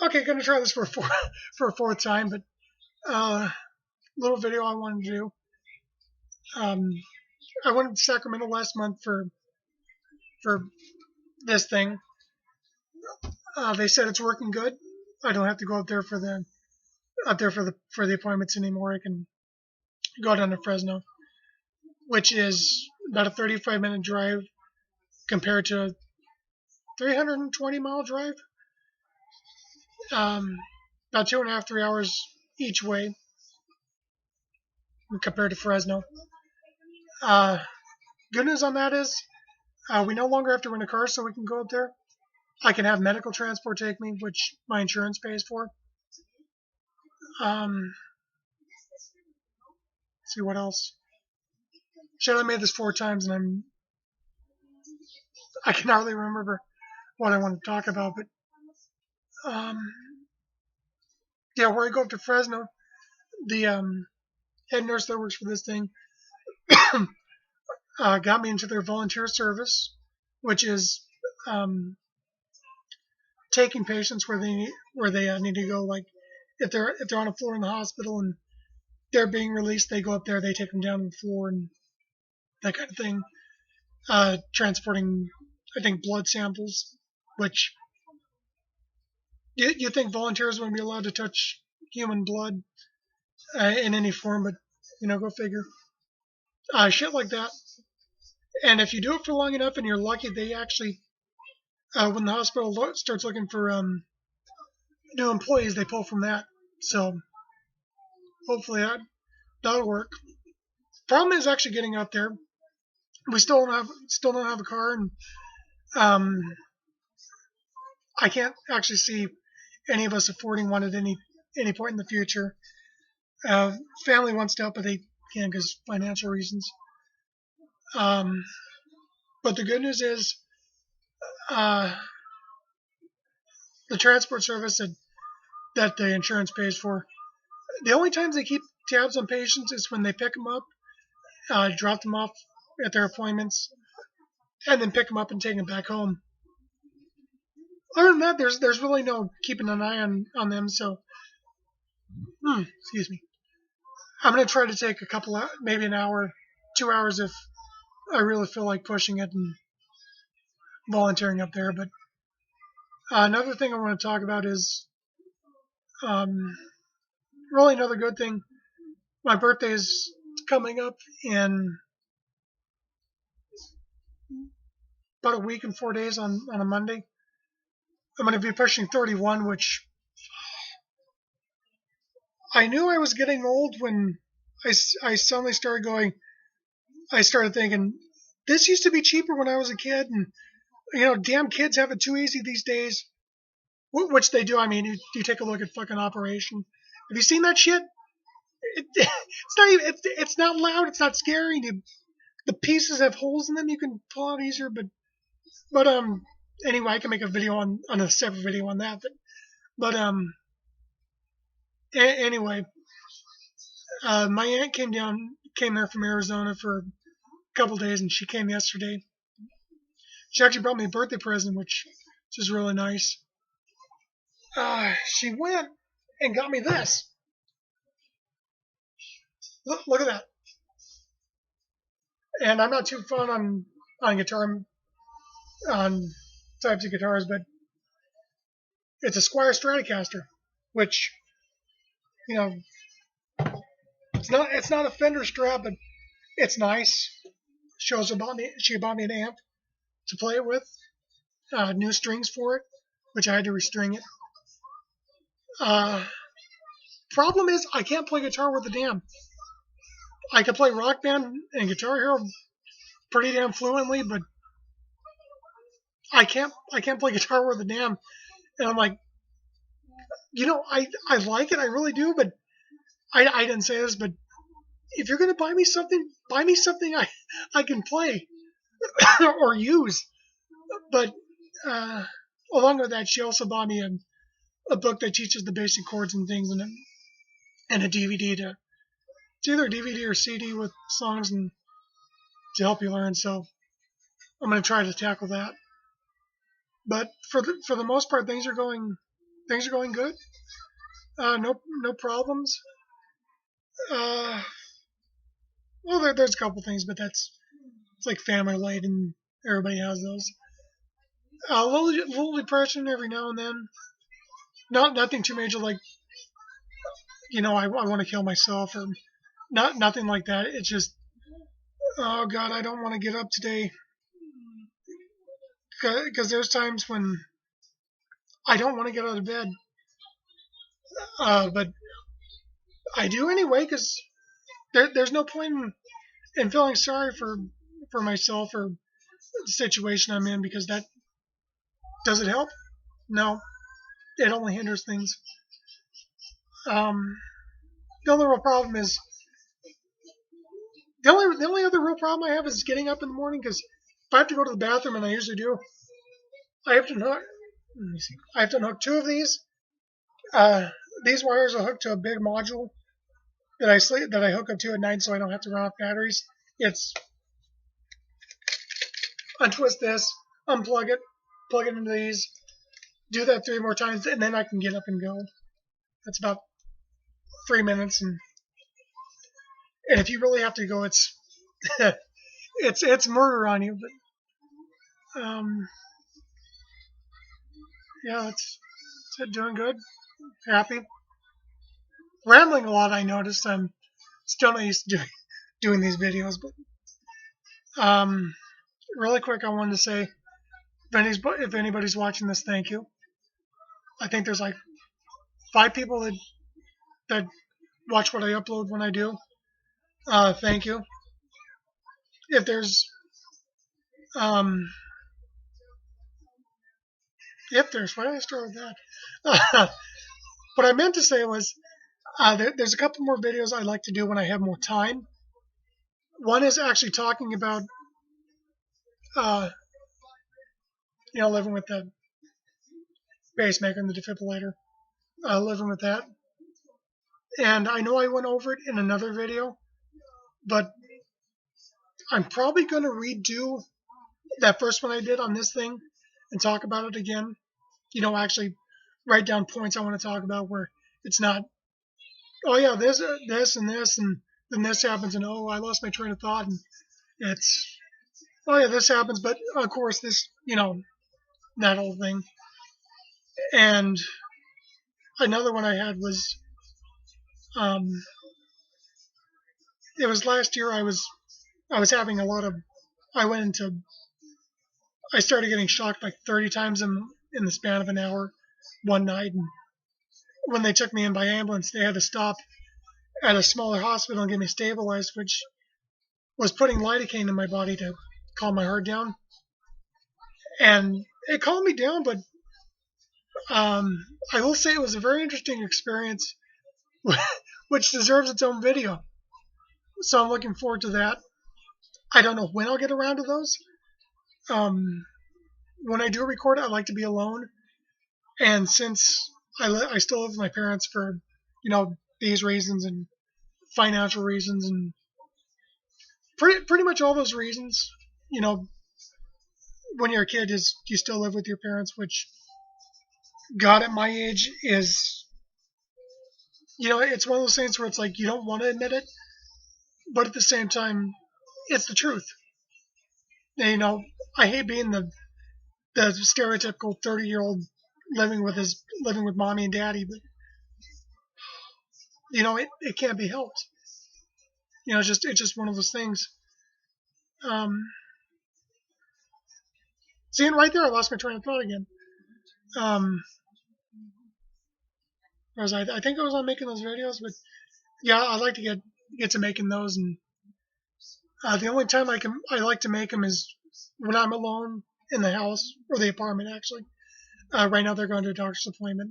Okay, gonna try this for for a fourth time, but little video I wanted to do. Um, I went to Sacramento last month for this thing. They said it's working good. I don't have to go up there for the appointments anymore. I can go down to Fresno, which is about a 35-minute drive compared to a 320-mile drive. Um, about 2.5, 3 hours each way compared to Fresno. Uh, Good news on that is we no longer have to rent a car, so we can go up there. I can have medical transport take me, which my insurance pays for. See what else. Shit, I made this 4 times, and I can hardly remember what I want to talk about. But um, yeah, where I go up to Fresno, the head nurse that works for this thing got me into their volunteer service, which is um, taking patients where they need to go. Like if they're on a floor in the hospital and they're being released, they go up there, they take them down to the floor and that kind of thing. Transporting, I think, blood samples, which you think volunteers wouldn't be allowed to touch human blood in any form, but go figure. Shit like that. And if you do it for long enough and you're lucky, they actually, when the hospital starts looking for new employees, they pull from that. So hopefully that'll work. Problem is actually getting up there. We still don't have a car, and um, I can't actually see any of us affording one at any point in the future. Family wants to help, but they can't because financial reasons. Um, but the good news is uh, the transport service that the insurance pays for. The only times they keep tabs on patients is when they pick them up, drop them off at their appointments, and then pick them up and take them back home. Other than that, there's really no keeping an eye on them. So, excuse me. I'm gonna try to take a couple, maybe an hour, 2 hours if I really feel like pushing it and volunteering up there. But another thing I want to talk about is um, really another good thing. My birthday is coming up in about a week and 4 days on a Monday. I'm going to be pushing 31, which I knew I was getting old when I suddenly started going. I started thinking, this used to be cheaper when I was a kid, and damn kids have it too easy these days, which they do. I mean, you take a look at fucking Operation. Have you seen that shit? It's not even. It's not loud. It's not scary. The pieces have holes in them. You can pull out easier. But anyway, I can make a video on a separate video on that. But anyway, my aunt came there from Arizona for a couple days, and she came yesterday. She actually brought me a birthday present, which is really nice. She went and got me this. Look at that. And I'm not too fond on guitar on types of guitars, but it's a Squier Stratocaster, which you know it's not a Fender Strat, but it's nice. She bought me an amp to play it with, new strings for it, which I had to restring it. Uh, Problem is I can't play guitar with the damn. I can play Rock Band and Guitar Hero pretty damn fluently, but I can't play guitar with the damn. And I'm like, I like it, I really do, but I didn't say this, but if you're gonna buy me something I can play or use. But uh, along with that, she also bought me a book that teaches the basic chords and things, and a DVD it's either a DVD or CD with songs and to help you learn. So I'm gonna try to tackle that. But for the most part, things are going things are going good. No problems. Uh, well, there's a couple things, but it's like family related, and everybody has those. A little depression every now and then. Nothing too major, like I want to kill myself or nothing like that. It's just, oh God, I don't want to get up today, because there's times when I don't want to get out of bed, but I do anyway, because there's no point in feeling sorry for myself or the situation I'm in, because that does it help? No, it only hinders things. Um, the only real problem is the only other real problem I have is getting up in the morning, because if I have to go to the bathroom, and I usually do, I have to hook. Let me see. I have to hook two of these. Uh, these wires are hooked to a big module that I hook up to at night, so I don't have to run off batteries. It's untwist this, unplug it, plug it into these, do that 3 more times, and then I can get up and go. That's about 3 minutes, and if you really have to go, it's it's murder on you. But yeah, it's doing good, happy, rambling a lot. I noticed I'm still not used to doing these videos, but really quick, I wanted to say, if anybody's watching this, thank you. I think there's like 5 people that watch what I upload when I do. Thank you. If there's um, why did I start with that? What I meant to say was, there's a couple more videos I'd like to do when I have more time. One is actually talking about uh, living with the pacemaker and the defibrillator, living with that. And I know I went over it in another video, but I'm probably going to redo that first one I did on this thing and talk about it again. Actually write down points I want to talk about, where it's not, oh yeah, this and this, and then this happens, and oh, I lost my train of thought, and it's, oh yeah, this happens, but of course this, that whole thing. And another one I had was, um, it was last year. I was having a lot of, I went into, I started getting shocked like 30 times in the span of an hour one night, and when they took me in by ambulance, they had to stop at a smaller hospital and get me stabilized, which was putting lidocaine in my body to calm my heart down. And it calmed me down, but I will say it was a very interesting experience, which deserves its own video. So I'm looking forward to that. I don't know when I'll get around to those. When I do record, I like to be alone. And since I still live with my parents for, these reasons and financial reasons and pretty much all those reasons, you know, when you're a kid, is you still live with your parents, which God at my age is, it's one of those things where it's like you don't want to admit it, but at the same time, it's the truth. And, I hate being the stereotypical 30-year-old living with mommy and daddy, but it can't be helped. It's just one of those things. Um, Seeing right there, I lost my train of thought again. Um, I think I was on making those videos, but yeah, I'd like to get to making those, and the only time I like to make them is when I'm alone in the house or the apartment. Actually, right now they're going to a doctor's appointment.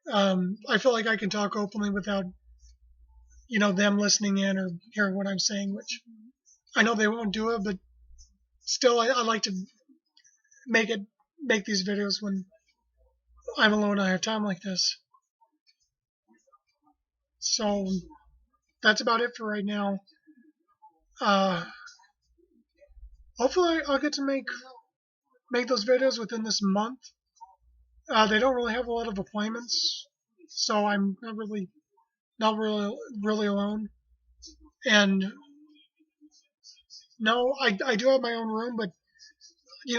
And, I feel like I can talk openly without them listening in or hearing what I'm saying, which I know they won't do it, but still, I like to make these videos when I'm alone and I have time like this. So that's about it for right now. Hopefully I'll get to make those videos within this month. They don't really have a lot of appointments, so I'm not really alone. And no, I do have my own room, but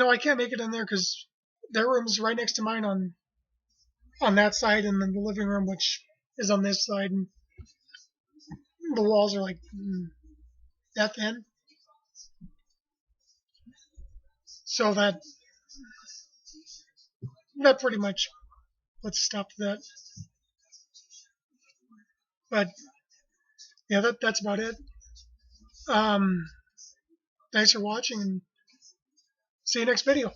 I can't make it in there because their room's right next to mine on that side, and then the living room, which is on this side, and the walls are like that thin, so that pretty much puts a stop to that. But yeah, that's about it. Um, Thanks for watching, and see you next video.